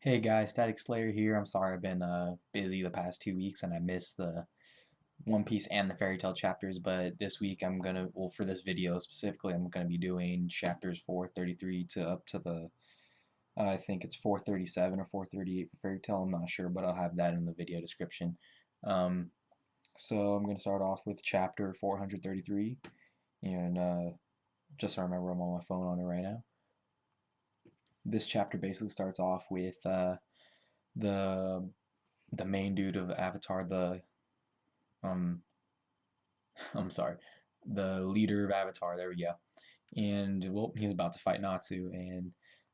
Hey guys, Static Slayer here. I'm sorry I've been busy the past 2 weeks and I missed the One Piece and the Fairy Tail chapters, but this week well, for this video specifically, I'm gonna be doing chapters 433 to up to I think it's 437 or 438 for Fairy Tail. I'm not sure, but I'll have that in the video description. Um, so I'm gonna start off with chapter 433, and just so I remember, I'm on my phone on it right now. This chapter basically starts off with the the main dude of Avatar, um I'm sorry, the leader of Avatar, there we go. And well, he's about to fight Natsu, and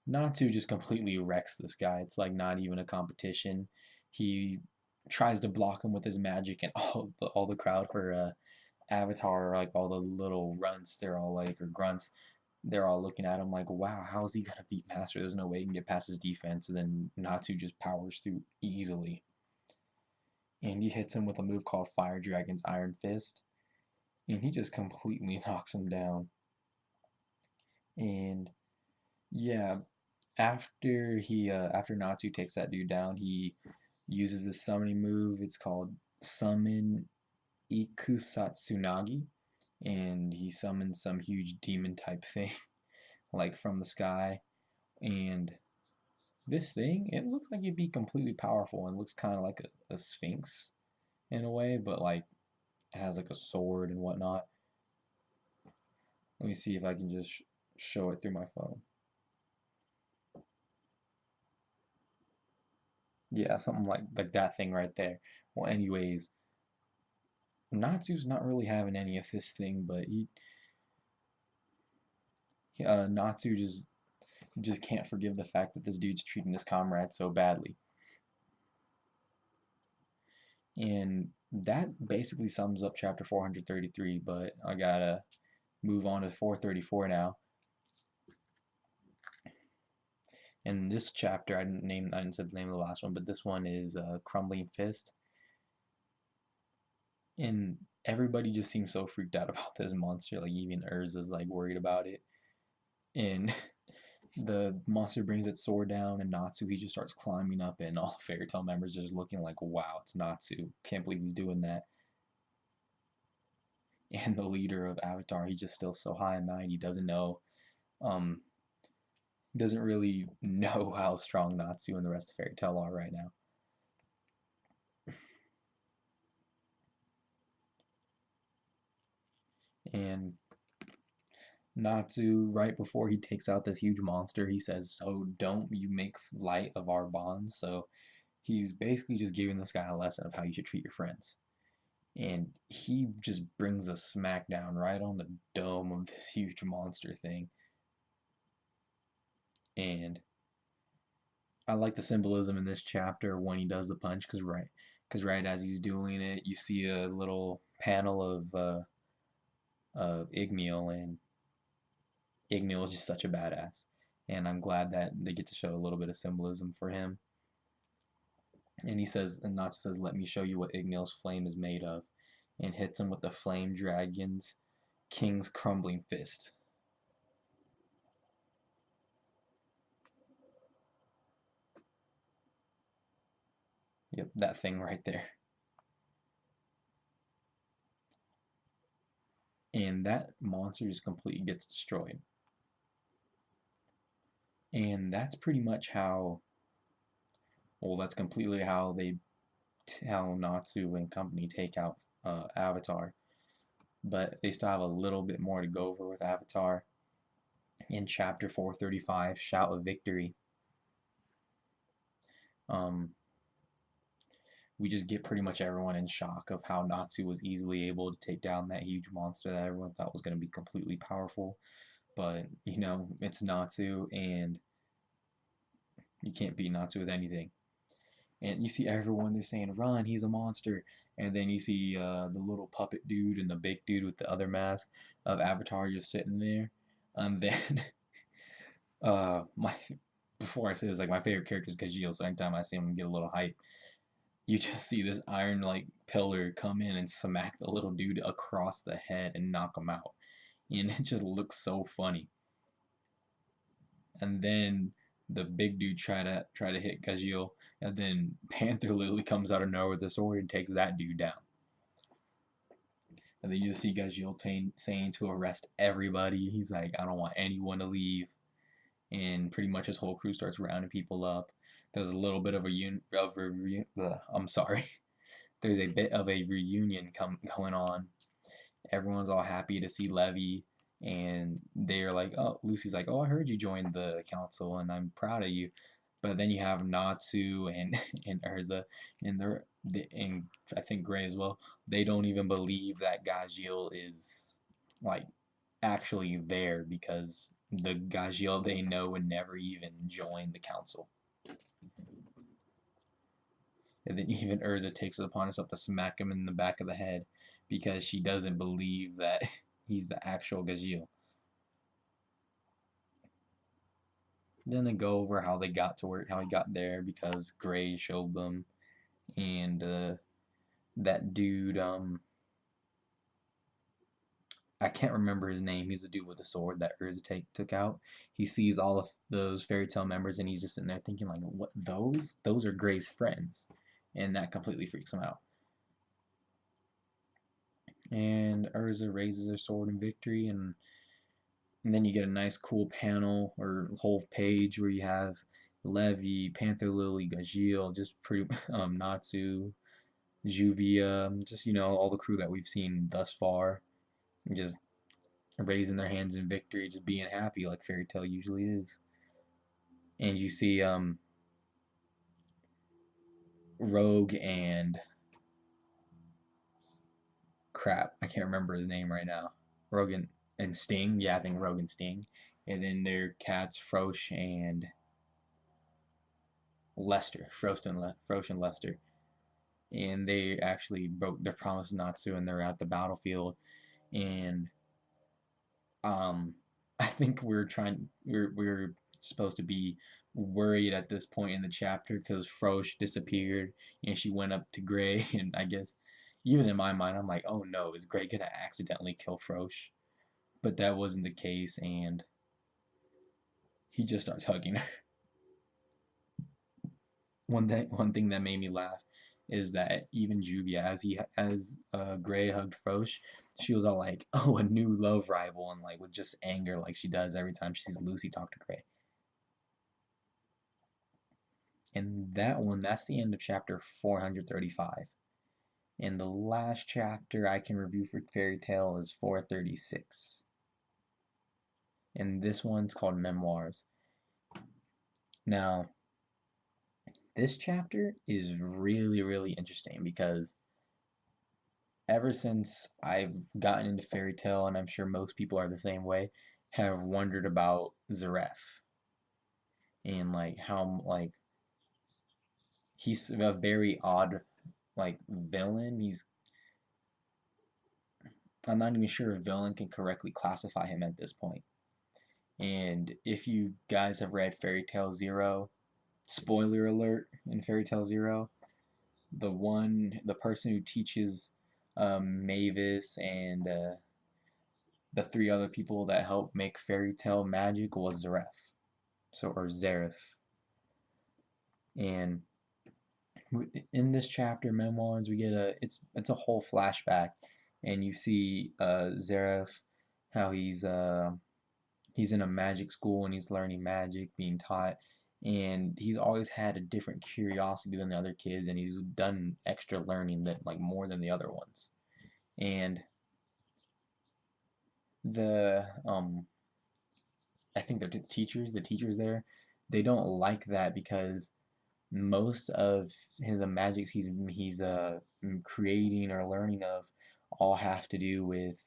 Natsu just completely wrecks this guy. It's like not even a competition. He tries to block him with his magic, and all the crowd for Avatar, like all the little runts, they're all like, or grunts, they're all looking at him like, wow, how is he gonna beat Master? There's no way he can get past his defense. And then Natsu just powers through easily, and he hits him with a move called Fire Dragon's Iron Fist, and he just completely knocks him down. And yeah, after Natsu takes that dude down, he uses this summoning move. It's called Summon Ikusatsunagi, and he summons some huge demon type thing like from the sky. And this thing, it looks like it'd be completely powerful and looks kind of like a sphinx in a way, but like it has like a sword and whatnot. Let me see if I can just show it through my phone. Yeah, something like that thing right there. Well, anyways, Natsu's not really having any of this thing, but Natsu just can't forgive the fact that this dude's treating his comrade so badly. And that basically sums up chapter 433, but I gotta move on to 434 now. In this chapter, I didn't say the name of the last one, but this one is Crumbling Fist. And everybody just seems so freaked out about this monster. Like even Urza's like worried about it. And the monster brings its sword down, and Natsu, he just starts climbing up, and all Fairy Tail members are just looking like, wow, it's Natsu. Can't believe he's doing that. And the leader of Avatar, he's just still so high in mind. He doesn't know, um, he doesn't really know how strong Natsu and the rest of Fairy Tail are right now. And Natsu, right before he takes out this huge monster, he says, so don't you make light of our bonds. So he's basically just giving this guy a lesson of how you should treat your friends. And he just brings a smack down right on the dome of this huge monster thing. And I like the symbolism in this chapter when he does the punch, because right as he's doing it, you see a little panel of Igneel, and Igneel is just such a badass. And I'm glad that they get to show a little bit of symbolism for him. And he says, and Natsu says, "Let me show you what Igneel's flame is made of," and hits him with the Flame Dragon's King's Crumbling Fist. Yep, that thing right there. And that monster just completely gets destroyed. And that's pretty much how, well, that's completely how they tell Natsu and company take out Avatar. But they still have a little bit more to go over with Avatar. In chapter 435, Shout of Victory, um, we just get pretty much everyone in shock of how Natsu was easily able to take down that huge monster that everyone thought was going to be completely powerful. But, it's Natsu, and you can't beat Natsu with anything. And you see everyone, they're saying, run, he's a monster. And then you see the little puppet dude and the big dude with the other mask of Avatar just sitting there. And then, my before I say this, like my favorite character is Kajil, so anytime I see him get a little hype, you just see this iron like pillar come in and smack the little dude across the head and knock him out. And it just looks so funny. And then the big dude try to hit Gajeel, and then Panther literally comes out of nowhere with a sword and takes that dude down. And then you see Gajeel saying to arrest everybody. He's like, I don't want anyone to leave. And pretty much his whole crew starts rounding people up. There's a little bit of I'm sorry. There's a bit of a reunion going on. Everyone's all happy to see Levi, and they're like, oh, Lucy's like, oh, I heard you joined the council, and I'm proud of you. But then you have Natsu and and Urza, and and I think Gray as well. They don't even believe that Gajeel is like actually there, because the Gajeel they know would never even join the council. And then even Urza takes it upon herself to smack him in the back of the head because she doesn't believe that he's the actual Gajeel. Then they go over how they got to how he got there, because Gray showed them, and that dude, I can't remember his name. He's the dude with the sword that Urza took out. He sees all of those Fairy Tail members, and he's just sitting there thinking like, what, those? Those are Gray's friends. And that completely freaks him out. And Urza raises her sword in victory, and then you get a nice cool panel or whole page where you have Levi, Panther Lily, Gajeel, just pretty Natsu, Juvia, just, you know, all the crew that we've seen thus far, just raising their hands in victory, just being happy like Fairy Tail usually is. And you see Rogue and crap, I can't remember his name right now. Rogue and Sting, yeah, I think Rogue and Sting. And then their cats, Frosh and Lester, Frosh and Lester. And they actually broke their promise to Natsu, and they're at the battlefield. And I think we're supposed to be worried at this point in the chapter because Frosh disappeared and she went up to Gray, and I guess even in my mind I'm like, oh no, is Gray gonna accidentally kill Frosh? But that wasn't the case, and he just starts hugging her. One thing that made me laugh is that even Juvia, as Gray hugged Frosh, she was all like, "Oh, a new love rival," and like with just anger, like she does every time she sees Lucy talk to Gray. And that's the end of chapter 435. And the last chapter I can review for Fairy Tail is 436. And this one's called Memoirs. Now, this chapter is really, really interesting because ever since I've gotten into Fairy Tail, and I'm sure most people are the same way, have wondered about Zeref. And like how like he's a very odd like villain. I'm not even sure if villain can correctly classify him at this point. And if you guys have read Fairy Tail Zero, spoiler alert in Fairy Tail Zero, the person who teaches Mavis and the three other people that help make Fairy Tail magic was Zeref. Or Zeref. And in this chapter, Memoirs, we get it's a whole flashback, and you see Zeref, how he's in a magic school and he's learning magic, being taught, and he's always had a different curiosity than the other kids, and he's done extra learning that like more than the other ones. And the I think the teachers there, they don't like that because most of the magics he's creating or learning of all have to do with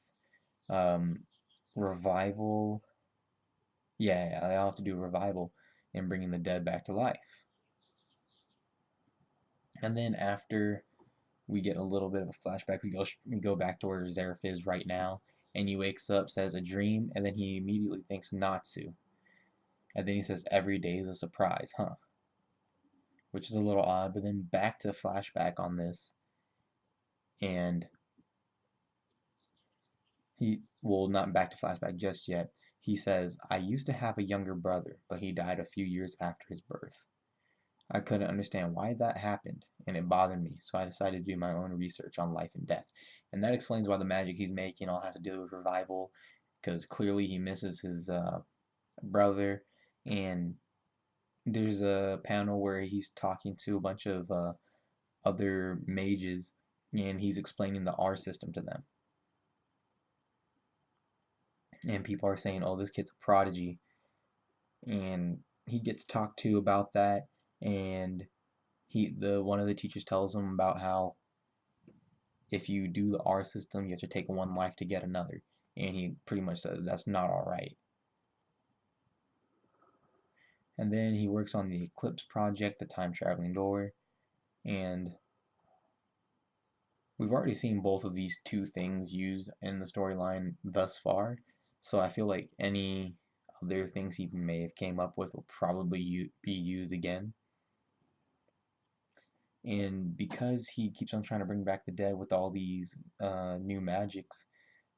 revival. Yeah, they all have to do revival and bringing the dead back to life. And then after we get a little bit of a flashback, we go back to where Zeref is right now, and he wakes up, says a dream, and then he immediately thinks Natsu. And then he says every day is a surprise, huh? Which is a little odd, but then back to flashback on this, and well, not back to flashback just yet. He says, I used to have a younger brother, but he died a few years after his birth. I couldn't understand why that happened, and it bothered me, so I decided to do my own research on life and death. And that explains why the magic he's making all has to do with revival, because clearly he misses his brother, and there's a panel where he's talking to a bunch of other mages, and he's explaining the R system to them. And people are saying, oh, this kid's a prodigy, and he gets talked to about that, and one of the teachers tells him about how if you do the R system, you have to take one life to get another. And he pretty much says that's not alright. And then he works on the Eclipse Project, the time traveling door, and we've already seen both of these two things used in the storyline thus far, so I feel like any other things he may have came up with will probably be used again. And because he keeps on trying to bring back the dead with all these new magics,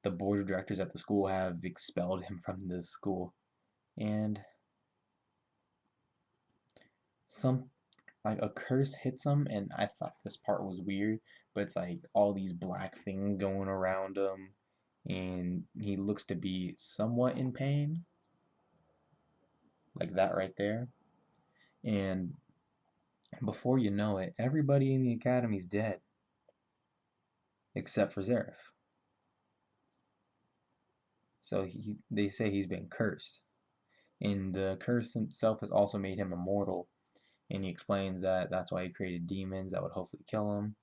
the board of directors at the school have expelled him from the school. And like a curse hits him, and I thought this part was weird, but it's like all these black things going around him, and he looks to be somewhat in pain, like that right there. And before you know it, everybody in the academy's dead, except for Zareth. So they say he's been cursed, and the curse itself has also made him immortal. And he explains that that's why he created demons that would hopefully kill him,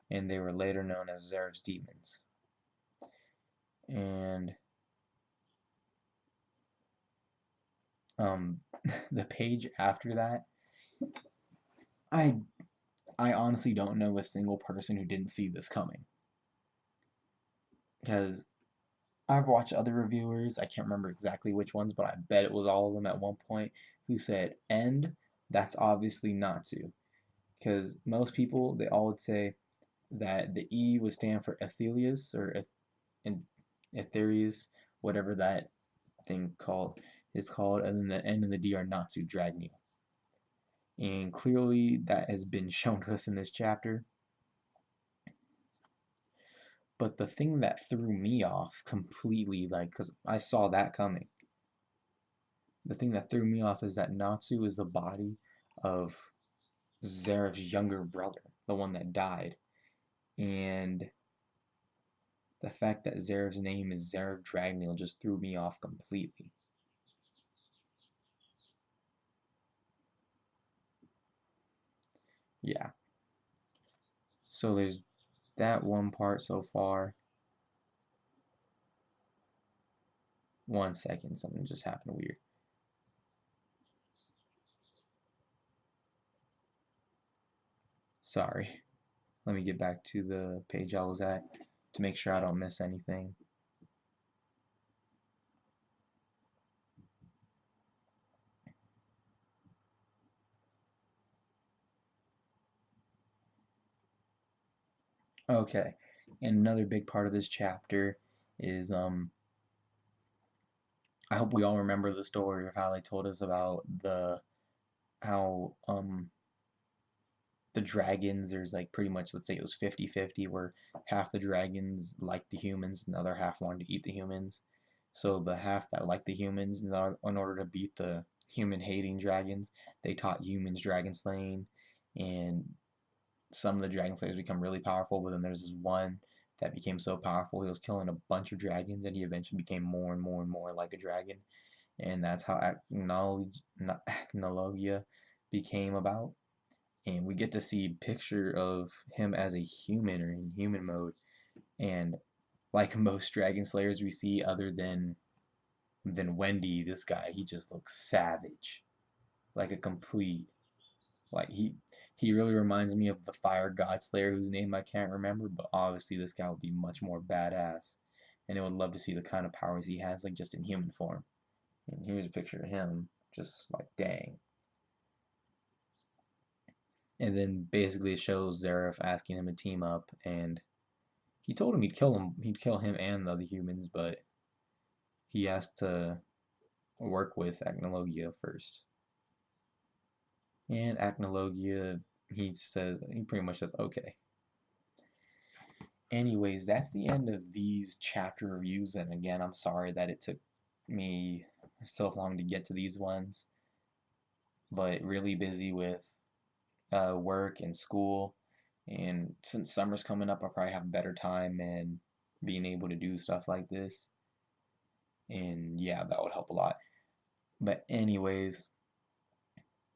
and they were later known as Zareth's demons. And the page after that, I honestly don't know a single person who didn't see this coming, because I've watched other reviewers, I can't remember exactly which ones, but I bet it was all of them at one point, who said, end, that's obviously Natsu. Because most people, they all would say that the E would stand for Aethelius, or Aetherius, whatever that thing is called, and then the N and the D are Natsu, Dragneel. And clearly that has been shown to us in this chapter. But the thing that threw me off completely, like, because I saw that coming, the thing that threw me off is that Natsu is the body of Zareth's younger brother, the one that died. And the fact that Zareth's name is Zareth Dragneel just threw me off completely. Yeah. So there's that one part so far. One second, something just happened weird. Sorry. Let me get back to the page I was at to make sure I don't miss anything. Okay, and another big part of this chapter is I hope we all remember the story of how they told us about how the dragons, there's like pretty much, let's say it was 50-50, where half the dragons liked the humans and the other half wanted to eat the humans. So the half that liked the humans, in order to beat the human hating dragons, they taught humans dragon slaying, and some of the dragon slayers become really powerful, but then there's this one that became so powerful he was killing a bunch of dragons, and he eventually became more and more and more like a dragon. And that's how Acnologia became about. And we get to see a picture of him as a human, or in human mode. And like most dragon slayers we see, other than Wendy, this guy, he just looks savage, like a complete, like he really reminds me of the Fire God Slayer, whose name I can't remember, but obviously this guy would be much more badass, and I would love to see the kind of powers he has, like just in human form. And here's a picture of him, just like dang. And then basically it shows Zareth asking him to team up, and he told him he'd kill him and the other humans, but he has to work with Acnologia first. And Acnologia, he pretty much says, okay. Anyways, that's the end of these chapter reviews, and again, I'm sorry that it took me so long to get to these ones, but really busy with work and school, and since summer's coming up, I'll probably have better time and being able to do stuff like this, and yeah, that would help a lot. But anyways,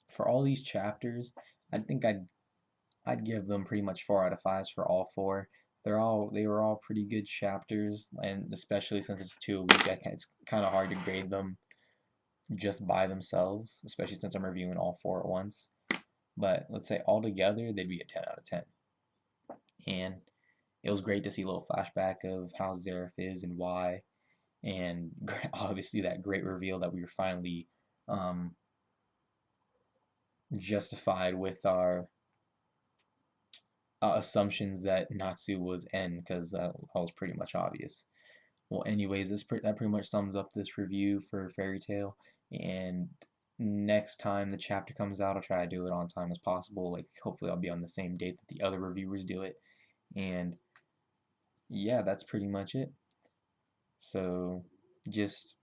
for all these chapters, I think I'd give them pretty much 4 out of 5s for all four. They were all pretty good chapters, and especially since it's 2 a week, it's kind of hard to grade them just by themselves, especially since I'm reviewing all four at once. But let's say all together, they'd be a 10 out of 10. And it was great to see a little flashback of how Zeref is and why, and obviously that great reveal that we were finally justified with our assumptions that Natsu was N, because that was pretty much obvious. Well, anyways, that pretty much sums up this review for Fairy Tail, and next time the chapter comes out, I'll try to do it on time as possible. Like, hopefully I'll be on the same date that the other reviewers do it, and yeah, that's pretty much it. So, just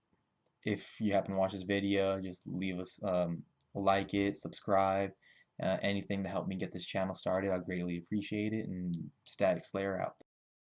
if you happen to watch this video, just leave us like it, subscribe, anything to help me get this channel started. I greatly appreciate it. And Static Slayer out.